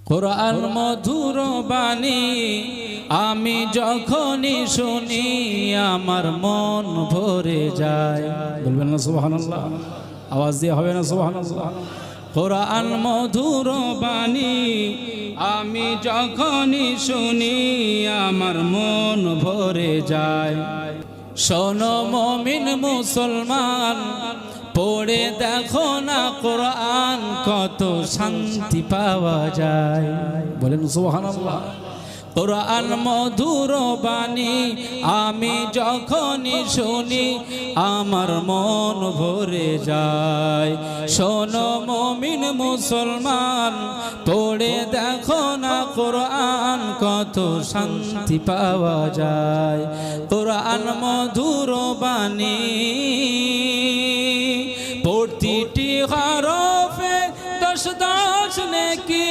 কোরআন মধুর বাণী আমি যখনই শুনি আমার মন ভরে যায়। বলবেন না সুবহানাল্লাহ? আওয়াজ দিয়ে হবে না সুবহানাল্লাহ? কোরআন মধুর বাণী আমি যখনই শুনি আমার মন ভরে যায়। শোনো মুমিন মুসলমান, পড়ে দেখো না কোরআন কত শান্তি পাওয়া যায়। বলেন সুবহানাল্লাহ। কোরআন মধুর বাণী আমি যখনই শুনি আমার মন ভরে যায়। শোনো মুমিন মুসলমান, পড়ে দেখো না কোরআন কত শান্তি পাওয়া যায়। কোরআন মধুর বাণী প্রতিটি হরফে 10 10 নেকি।